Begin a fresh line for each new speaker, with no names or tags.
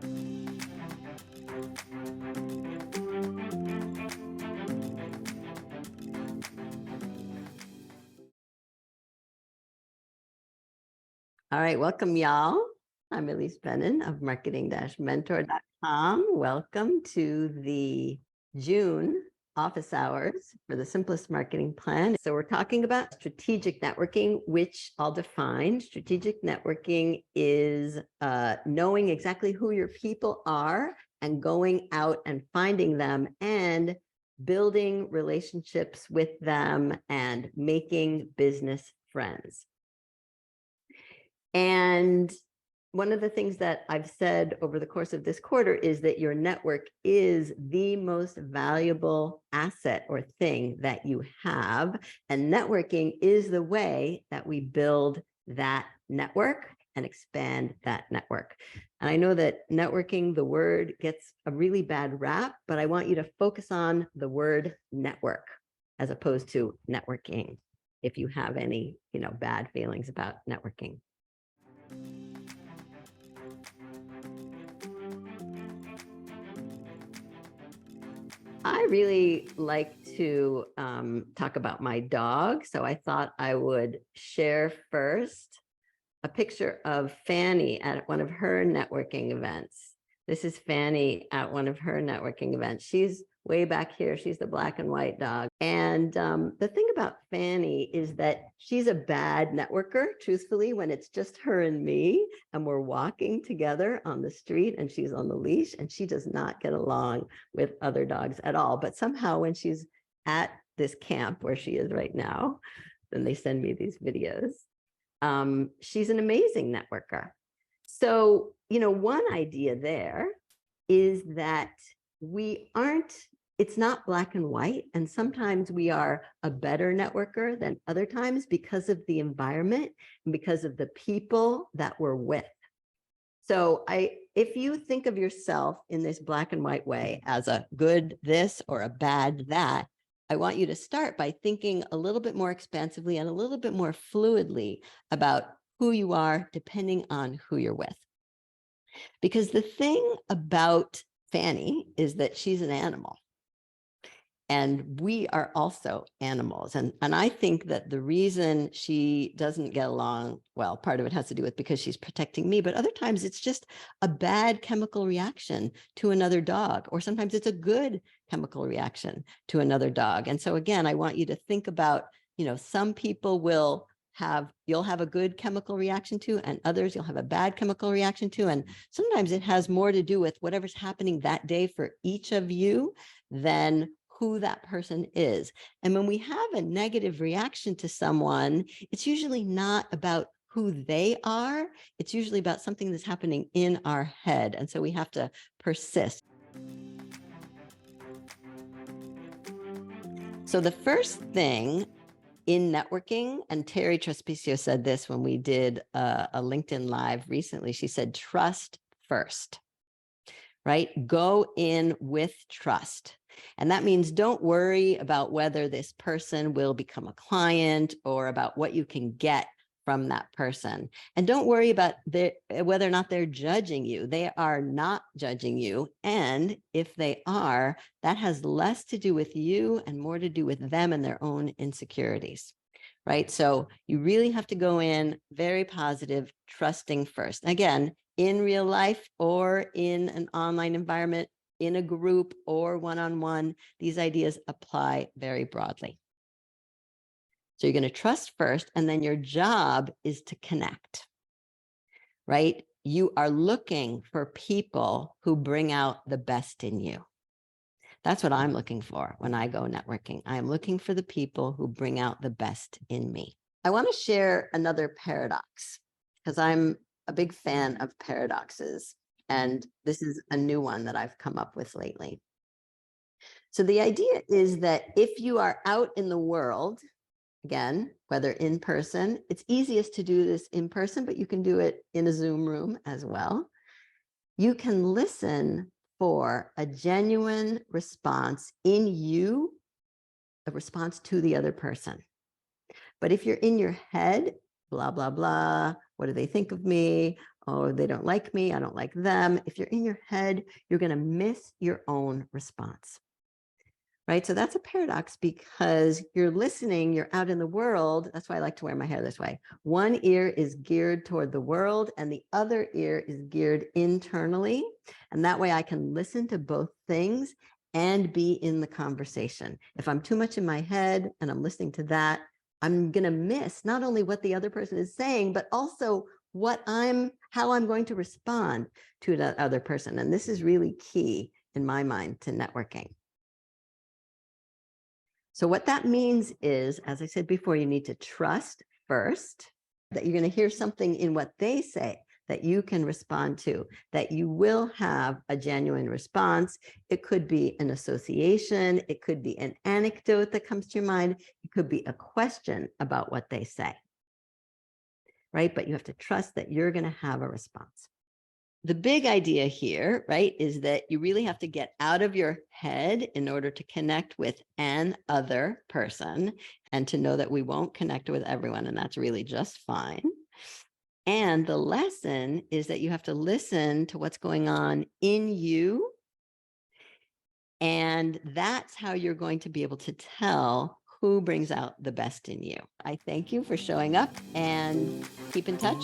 All right, welcome, y'all. I'm Ilise Benun of marketing-mentor.com. Welcome to the June office hours for the Simplest Marketing Plan. So we're talking about strategic networking, which I'll define. Strategic networking is knowing exactly who your people are and going out and finding them and building relationships with them and making business friends. And one of the things that I've said over the course of this quarter is that your network is the most valuable asset or thing that you have. And networking is the way that we build that network and expand that network. And I know that networking, the word, gets a really bad rap, but I want you to focus on the word network as opposed to networking if you have any, bad feelings about networking. I really like to talk about my dog, so I thought I would share first a picture of Fanny at one of her networking events. This is Fanny at one of her networking events. She's way back here. She's the black and white dog. And the thing about Fanny is that she's a bad networker, truthfully, when it's just her and me, and we're walking together on the street and she's on the leash, and she does not get along with other dogs at all. But somehow when she's at this camp where she is right now, then they send me these videos. She's an amazing networker. So, one idea there is that it's not black and white. And sometimes we are a better networker than other times because of the environment and because of the people that we're with. So if you think of yourself in this black and white way as a good this or a bad that, I want you to start by thinking a little bit more expansively and a little bit more fluidly about who you are depending on who you're with. Because the thing about Fanny is that she's an animal. And we are also animals. And I think that the reason she doesn't get along, well, part of it has to do with because she's protecting me, but other times it's just a bad chemical reaction to another dog, or sometimes it's a good chemical reaction to another dog. And so again, I want you to think about, some people you'll have a good chemical reaction to, and others you'll have a bad chemical reaction to. And sometimes it has more to do with whatever's happening that day for each of you than who that person is. And when we have a negative reaction to someone, it's usually not about who they are. It's usually about something that's happening in our head. And so we have to persist. So the first thing in networking, and Terry Trespicio said this when we did a LinkedIn Live recently, she said, trust first, right? Go in with trust. And that means don't worry about whether this person will become a client or about what you can get from that person. And don't worry about whether or not they're judging you. They are not judging you. And if they are, that has less to do with you and more to do with them and their own insecurities, right? So you really have to go in very positive, trusting first. Again, in real life or in an online environment, in a group or one-on-one, these ideas apply very broadly. So you're going to trust first, and then your job is to connect, right? You are looking for people who bring out the best in you. That's what I'm looking for when I go networking. I'm looking for the people who bring out the best in me. I want to share another paradox because I'm a big fan of paradoxes. And this is a new one that I've come up with lately. So the idea is that if you are out in the world, again, whether in person, it's easiest to do this in person, but you can do it in a Zoom room as well. You can listen for a genuine response in you, a response to the other person. But if you're in your head, blah, blah, blah, what do they think of me? oh, they don't like me, I don't like them. If you're in your head, you're going to miss your own response. Right. So that's a paradox because you're listening, you're out in the world. That's why I like to wear my hair this way. One ear is geared toward the world and the other ear is geared internally. And that way I can listen to both things and be in the conversation. If I'm too much in my head and I'm listening to that, I'm going to miss not only what the other person is saying, but also how I'm going to respond to that other person. And this is really key in my mind to networking. So what that means is, as I said before, you need to trust first that you're going to hear something in what they say that you can respond to, that you will have a genuine response. It could be an association. It could be an anecdote that comes to your mind. It could be a question about what they say, right? But you have to trust that you're going to have a response. The big idea here, right, is that you really have to get out of your head in order to connect with an other person and to know that we won't connect with everyone, and that's really just fine. And the lesson is that you have to listen to what's going on in you, and that's how you're going to be able to tell who brings out the best in you. I thank you for showing up and keep in touch.